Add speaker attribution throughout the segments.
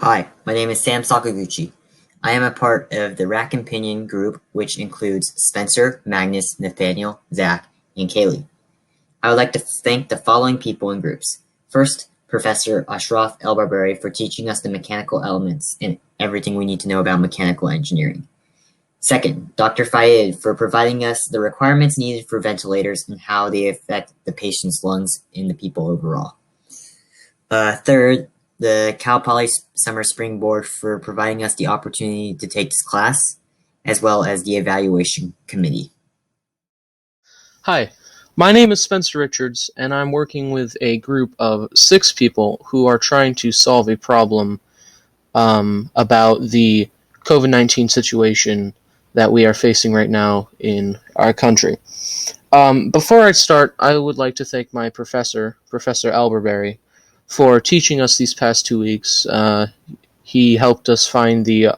Speaker 1: Hi, my name is Sam Sakaguchi. I am a part of the Rack and Pinion group, which includes Spencer, Magnus, Nathaniel, Zach, and Kaylee. I would like to thank the following people and groups. First, Professor Ashraf El-Barbary for teaching us the mechanical elements and everything we need to know about mechanical engineering. Second, Dr. Fayed for providing us the requirements needed for ventilators and how they affect the patient's lungs and the people overall. Third, the Cal Poly Summer Spring Board for providing us the opportunity to take this class, as well as the evaluation committee.
Speaker 2: Hi, my name is Spencer Richards, and I'm working with a group of 6 people who are trying to solve a problem about the COVID-19 situation that we are facing right now in our country. Before I start, I would like to thank my professor, Professor Alberberry, for teaching us these past 2 weeks. He helped us find the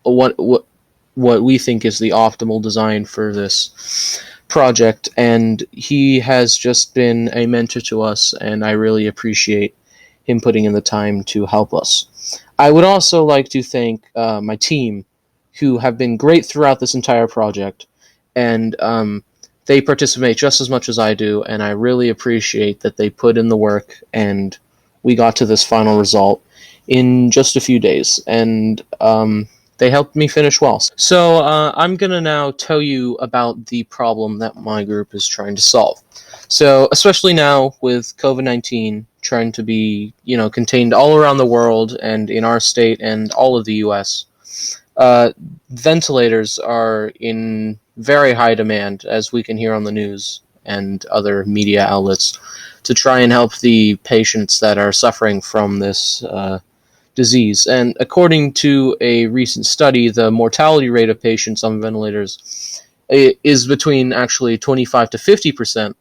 Speaker 2: what we think is the optimal design for this project, and he has just been a mentor to us, and I really appreciate him putting in the time to help us. I would also like to thank my team, who have been great throughout this entire project, and they participate just as much as I do, and I really appreciate that they put in the work, and we got to this final result in just a few days, and they helped me finish well. So I'm going to now tell you about the problem that my group is trying to solve. So especially now with COVID-19 trying to be, contained all around the world and in our state and all of the US, ventilators are in very high demand, as we can hear on the news and other media outlets, to try and help the patients that are suffering from this disease. And according to a recent study, the mortality rate of patients on ventilators is between actually 25 to 50%,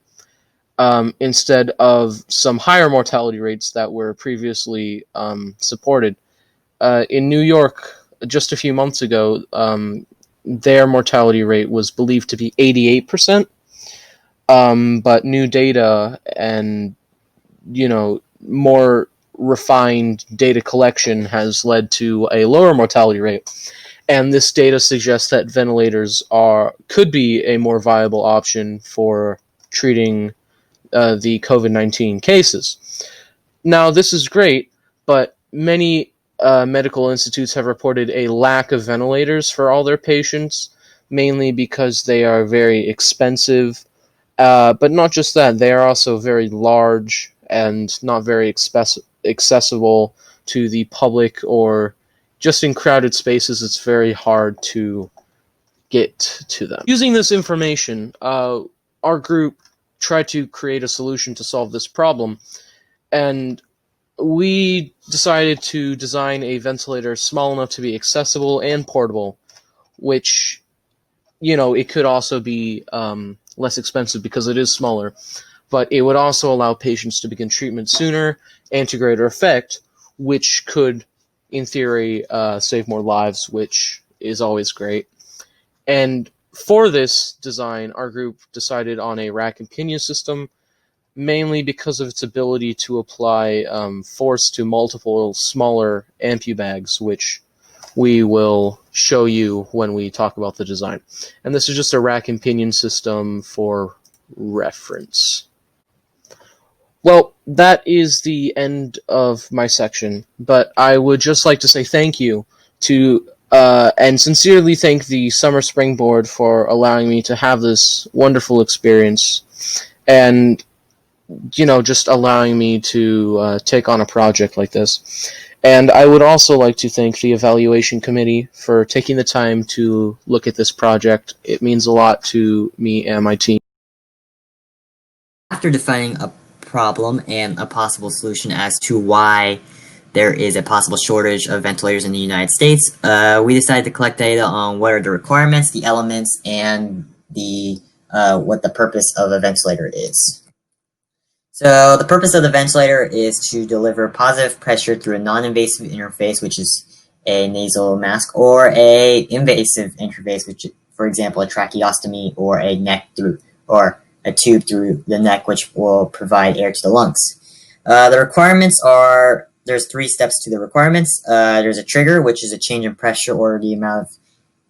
Speaker 2: instead of some higher mortality rates that were previously supported. In New York, just a few months ago, their mortality rate was believed to be 88%. But new data and, more refined data collection has led to a lower mortality rate. And this data suggests that ventilators could be a more viable option for treating the COVID-19 cases. Now, this is great, but many medical institutes have reported a lack of ventilators for all their patients, mainly because they are very expensive. But not just that, they are also very large and not very accessible to the public, or just in crowded spaces, it's very hard to get to them. Using this information, our group tried to create a solution to solve this problem, and we decided to design a ventilator small enough to be accessible and portable, which, it could also be less expensive because it is smaller, but it would also allow patients to begin treatment sooner and to greater effect, which could, in theory, save more lives, which is always great. And for this design, our group decided on a rack and pinion system, mainly because of its ability to apply force to multiple smaller ampu bags, which we will show you when we talk about the design. And this is just a rack and pinion system for reference. Well, that is the end of my section, but I would just like to say thank you to and sincerely thank the Summer Spring Board for allowing me to have this wonderful experience, and just allowing me to take on a project like this. And I would also like to thank the evaluation committee for taking the time to look at this project. It means a lot to me and my team.
Speaker 1: After defining a problem and a possible solution as to why there is a possible shortage of ventilators in the United States, we decided to collect data on what are the requirements, the elements, and what the purpose of a ventilator is. So the purpose of the ventilator is to deliver positive pressure through a non-invasive interface, which is a nasal mask, or a invasive interface, which, for example, a tracheostomy, or a tube through the neck, which will provide air to the lungs. The requirements are there's 3 steps to the requirements. There's a trigger, which is a change in pressure or the amount of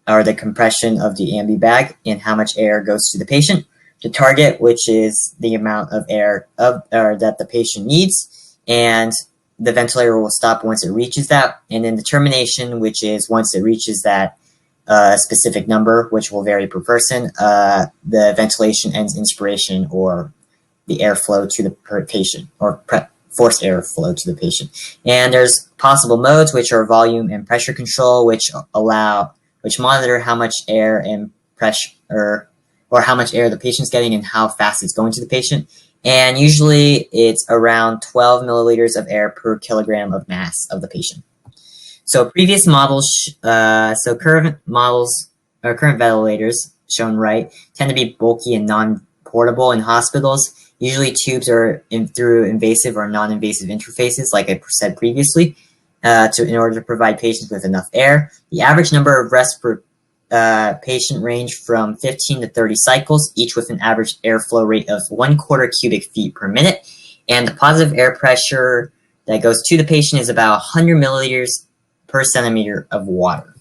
Speaker 1: or the compression of the ambi bag and how much air goes to the patient. The target, which is the amount of air that the patient needs, and the ventilator will stop once it reaches that. And then the termination, which is once it reaches that specific number, which will vary per person, the ventilation ends inspiration or the airflow to the patient, or forced airflow to the patient. And there's possible modes, which are volume and pressure control, which monitor how much air and pressure, or how much air the patient's getting and how fast it's going to the patient. And usually it's around 12 milliliters of air per kilogram of mass of the patient. So previous models, current models, or current ventilators shown right, tend to be bulky and non-portable in hospitals. Usually tubes are through invasive or non-invasive interfaces, like I said previously, in order to provide patients with enough air. The average number of rests per patient range from 15 to 30 cycles, each with an average airflow rate of 1/4 cubic feet per minute. And the positive air pressure that goes to the patient is about 100 milliliters per centimeter of water.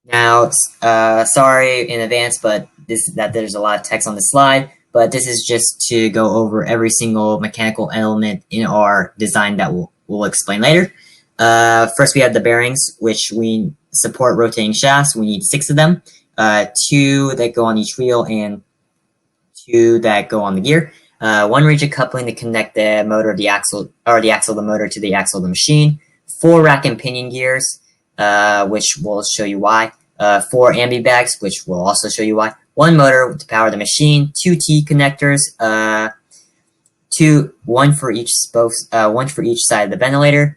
Speaker 1: Now, sorry in advance, but there's a lot of text on the slide, but this is just to go over every single mechanical element in our design that we'll explain later. First, we have the bearings, which we support rotating shafts. We need 6 of them, 2 that go on each wheel and 2 that go on the gear. 1 rigid coupling to connect the motor of the axle, or the axle of the motor to the axle of the machine. 4 rack and pinion gears, which will show you why. 4 ambi bags, which will also show you why. 1 motor to power the machine. 2 T connectors. 1 for each side of the ventilator.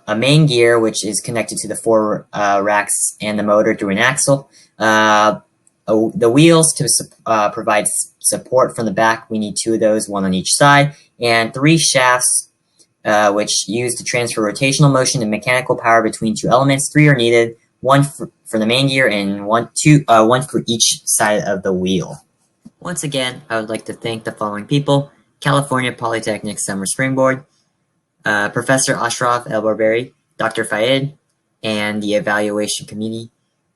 Speaker 1: A main gear, which is connected to the 4 racks and the motor through an axle. The wheels to provide support from the back. We need 2 of those, 1 on each side. And 3 shafts, which use to transfer rotational motion and mechanical power between 2 elements. 3 are needed, 1 for the main gear and 1 for each side of the wheel. Once again, I would like to thank the following people: California Polytechnic Summer Springboard, Professor Ashraf El-Barberi, Dr. Fayed, and the evaluation committee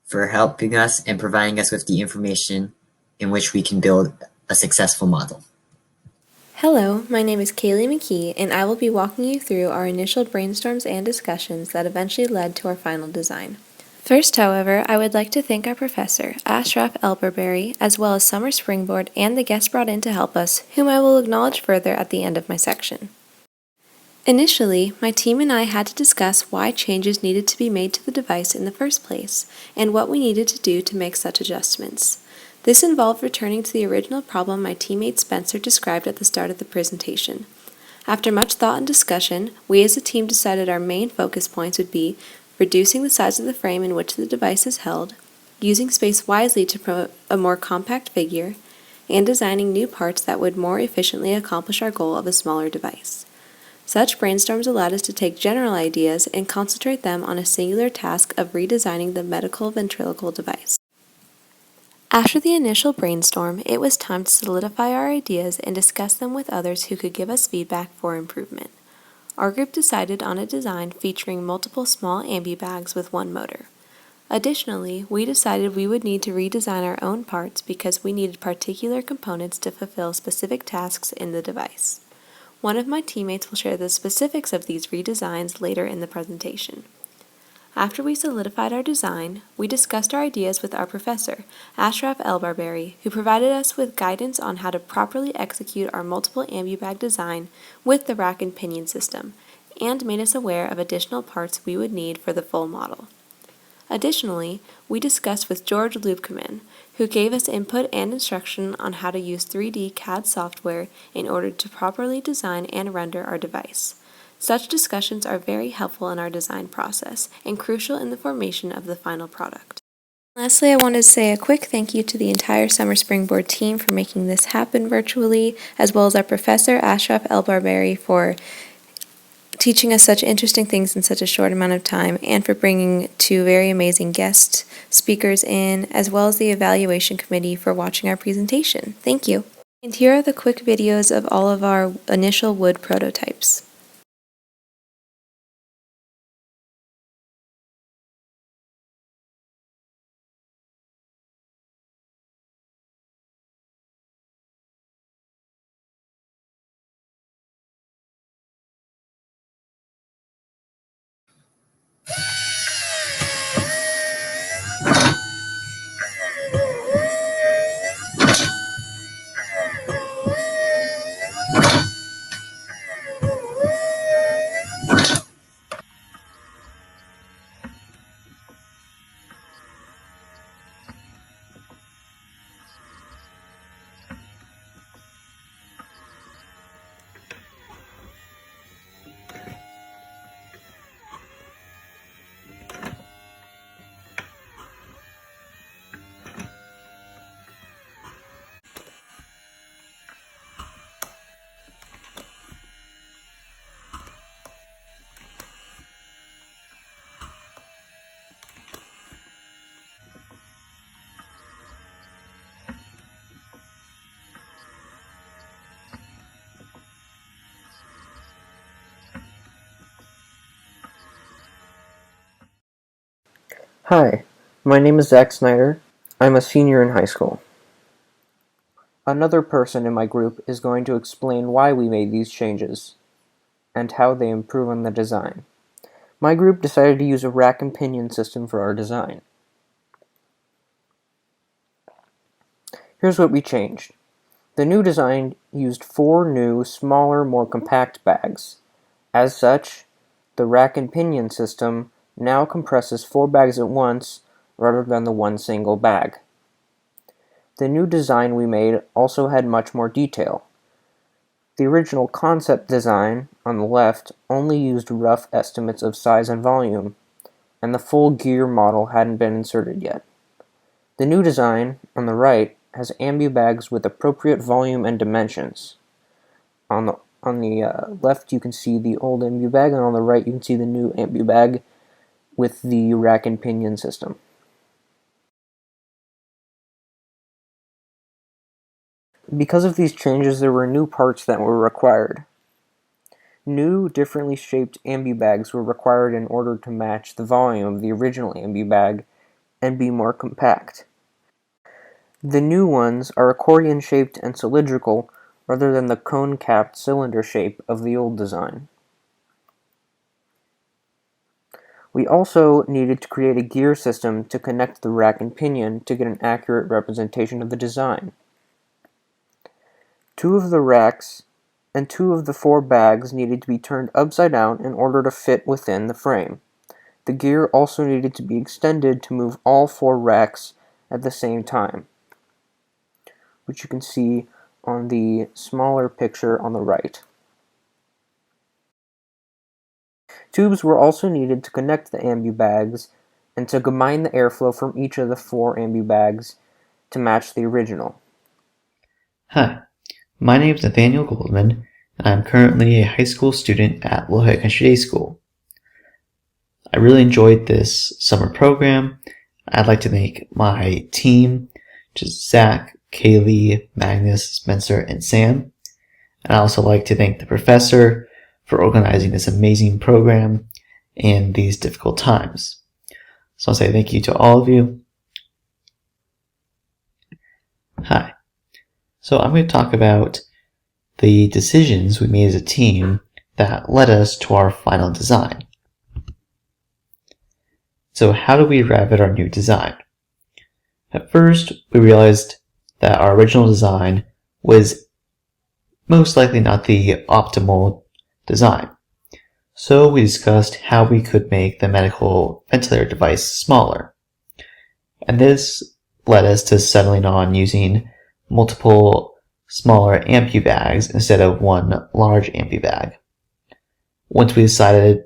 Speaker 1: for helping us and providing us with the information in which we can build a successful model.
Speaker 3: Hello, my name is Kaylee McKee, and I will be walking you through our initial brainstorms and discussions that eventually led to our final design. First, however, I would like to thank our professor, Ashraf El-Barberi, as well as Summer Springboard and the guests brought in to help us, whom I will acknowledge further at the end of my section. Initially, my team and I had to discuss why changes needed to be made to the device in the first place, and what we needed to do to make such adjustments. This involved returning to the original problem my teammate Spencer described at the start of the presentation. After much thought and discussion, we as a team decided our main focus points would be reducing the size of the frame in which the device is held, using space wisely to promote a more compact figure, and designing new parts that would more efficiently accomplish our goal of a smaller device. Such brainstorms allowed us to take general ideas and concentrate them on a singular task of redesigning the medical ventriloquial device. After the initial brainstorm, it was time to solidify our ideas and discuss them with others who could give us feedback for improvement. Our group decided on a design featuring multiple small ambi bags with 1 motor. Additionally, we decided we would need to redesign our own parts because we needed particular components to fulfill specific tasks in the device. One of my teammates will share the specifics of these redesigns later in the presentation. After we solidified our design, we discussed our ideas with our professor, Ashraf El-Barberi, who provided us with guidance on how to properly execute our multiple ambi bag design with the rack and pinion system, and made us aware of additional parts we would need for the full model. Additionally, we discussed with George Lubkeman, who gave us input and instruction on how to use 3D CAD software in order to properly design and render our device. Such discussions are very helpful in our design process and crucial in the formation of the final product. Lastly, I wanted to say a quick thank you to the entire Summer Springboard team for making this happen virtually, as well as our professor, Ashraf El-Barberi, for teaching us such interesting things in such a short amount of time, and for bringing 2 very amazing guest speakers in, as well as the evaluation committee for watching our presentation. Thank you. And here are the quick videos of all of our initial wood prototypes.
Speaker 4: Hi, my name is Zach Snyder. I'm a senior in high school. Another person in my group is going to explain why we made these changes and how they improve on the design. My group decided to use a rack and pinion system for our design. Here's what we changed. The new design used 4 new, smaller, more compact bags. As such, the rack and pinion system now compresses 4 bags at once rather than the one single bag. The new design we made also had much more detail. The original concept design, on the left, only used rough estimates of size and volume, and the full gear model hadn't been inserted yet. The new design, on the right, has ambu bags with appropriate volume and dimensions. On the left you can see the old ambu bag, and on the right you can see the new ambu bag with the rack and pinion system. Because of these changes, there were new parts that were required. New, differently shaped ambu bags were required in order to match the volume of the original ambu bag and be more compact. The new ones are accordion-shaped and cylindrical rather than the cone-capped cylinder shape of the old design. We also needed to create a gear system to connect the rack and pinion to get an accurate representation of the design. 2 of the racks and 2 of the 4 bags needed to be turned upside down in order to fit within the frame. The gear also needed to be extended to move all 4 racks at the same time, which you can see on the smaller picture on the right. Tubes were also needed to connect the ambu bags and to combine the airflow from each of the 4 ambu bags to match the original.
Speaker 5: Hi, my name is Nathaniel Goldman, and I'm currently a high school student at Lehigh Country Day School. I really enjoyed this summer program. I'd like to thank my team, which is Zach, Kaylee, Magnus, Spencer, and Sam. And I also like to thank the professor for organizing this amazing program in these difficult times. So I'll say thank you to all of you. Hi. So I'm going to talk about the decisions we made as a team that led us to our final design. So how do we arrive at our new design? At first, we realized that our original design was most likely not the optimal design. So we discussed how we could make the medical ventilator device smaller. And this led us to settling on using multiple smaller ampu bags instead of one large ampu bag. Once we decided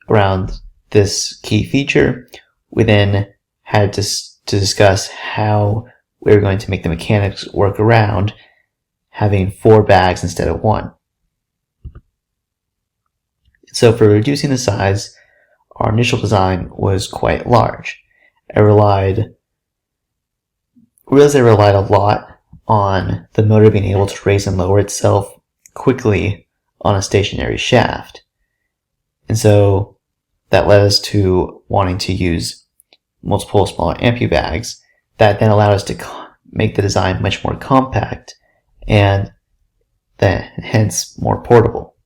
Speaker 5: around this key feature, we then had to discuss how we were going to make the mechanics work around having 4 bags instead of 1. So for reducing the size, our initial design was quite large. I realized I relied a lot on the motor being able to raise and lower itself quickly on a stationary shaft. And so that led us to wanting to use multiple smaller ampubags that then allowed us to make the design much more compact and then hence more portable.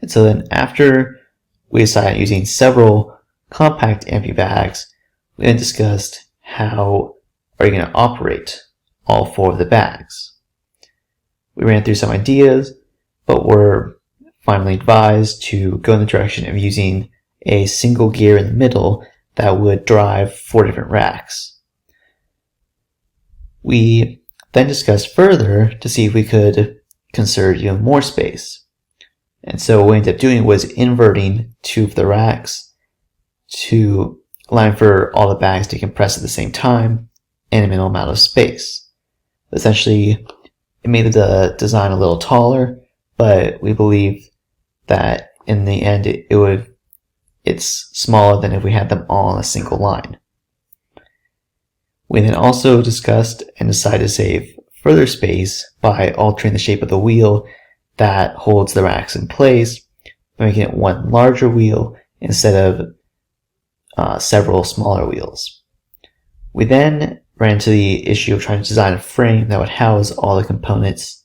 Speaker 5: And so then after we decided using several compact ampubags, we then discussed how are you going to operate all 4 of the bags. We ran through some ideas, but were finally advised to go in the direction of using a single gear in the middle that would drive 4 different racks. We then discussed further to see if we could conserve even more space. And so what we ended up doing was inverting 2 of the racks to allow for all the bags to compress at the same time in a minimal amount of space. Essentially, it made the design a little taller, but we believe that in the end it's smaller than if we had them all on a single line. We then also discussed and decided to save further space by altering the shape of the wheel that holds the racks in place, by making it one larger wheel instead of several smaller wheels. We then ran into the issue of trying to design a frame that would house all the components,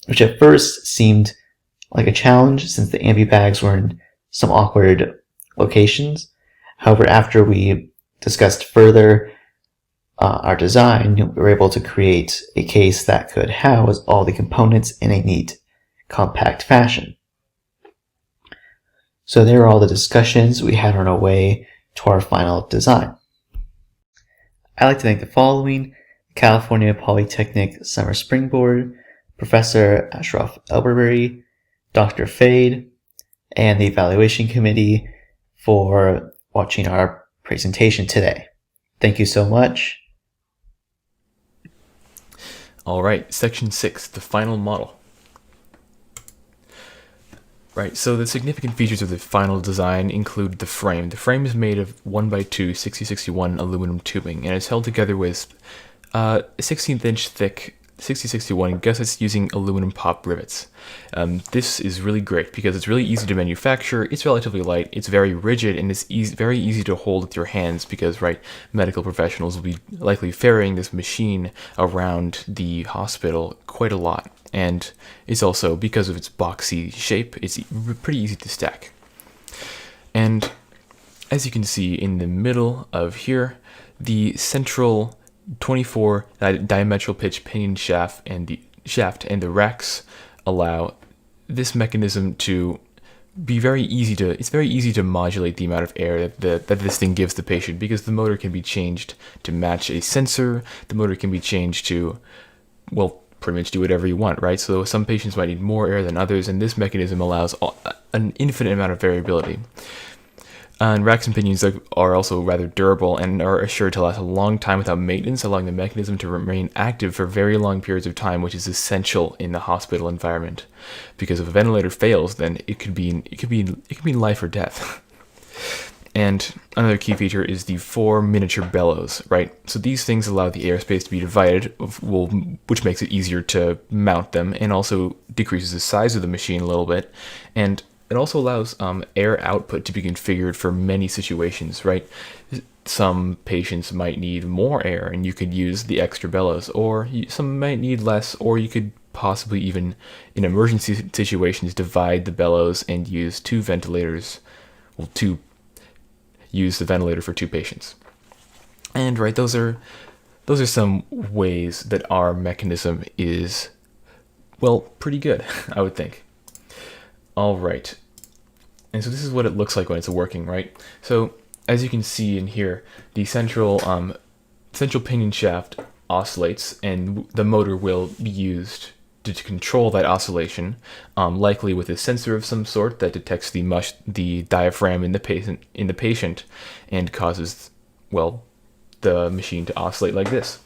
Speaker 5: which at first seemed like a challenge since the ampubags were in some awkward locations. However, after we discussed further our design, we were able to create a case that could house all the components in a neat, compact fashion. So there are all the discussions we had on our way to our final design. I'd like to thank the following: California Polytechnic Summer Springboard, Professor Ashraf Elberberry, Dr. Fade, and the Evaluation Committee for watching our presentation today. Thank you so much.
Speaker 6: All right, section 6, the final model. Right, so the significant features of the final design include the frame. The frame is made of 1x2 6061 aluminum tubing, and it's held together with 16th inch thick 6061 gussets using aluminum pop rivets. This is really great because it's really easy to manufacture, it's relatively light, it's very rigid, and it's very easy to hold with your hands because, right, medical professionals will be likely ferrying this machine around the hospital quite a lot. And it's also, because of its boxy shape, it's pretty easy to stack. And as you can see in the middle of here, the central 24 diametral pitch pinion shaft and the racks allow this mechanism to be very easy to, it's very easy to modulate the amount of air that this thing gives the patient, because the motor can be changed to match a sensor. The motor can be changed to, well, pretty much do whatever you want, right? So some patients might need more air than others, and this mechanism allows an infinite amount of variability. And racks and pinions are also rather durable and are assured to last a long time without maintenance, allowing the mechanism to remain active for very long periods of time, which is essential in the hospital environment. Because if a ventilator fails, then it could be life or death. And another key feature is the 4 miniature bellows, right? So these things allow the airspace to be divided, which makes it easier to mount them, and also decreases the size of the machine a little bit. And it also allows air output to be configured for many situations, right? Some patients might need more air, and you could use the extra bellows, or some might need less, or you could possibly even, in emergency situations, divide the bellows and use 2 ventilators, well, use the ventilator for 2 patients. And right, those are some ways that our mechanism is, well, pretty good, I would think. All right, and so this is what it looks like when it's working, right? So as you can see in here, the central pinion shaft oscillates, and the motor will be used to control that oscillation, likely with a sensor of some sort that detects the diaphragm in the patient and causes, well, the machine to oscillate like this.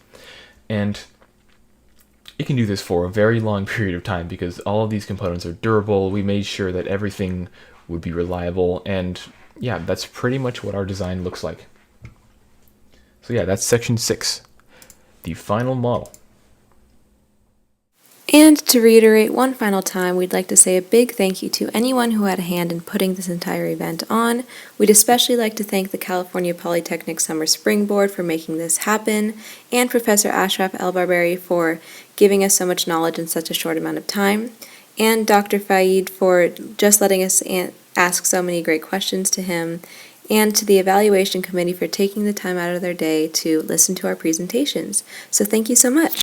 Speaker 6: And it can do this for a very long period of time because all of these components are durable. We made sure that everything would be reliable, and yeah, that's pretty much what our design looks like. So yeah, that's section 6, the final model.
Speaker 3: And to reiterate one final time, we'd like to say a big thank you to anyone who had a hand in putting this entire event on. We'd especially like to thank the California Polytechnic Summer Spring Board for making this happen, and Professor Ashraf Elbarbary for giving us so much knowledge in such a short amount of time, and Dr. Faid for just letting us ask so many great questions to him, and to the evaluation committee for taking the time out of their day to listen to our presentations. So thank you so much.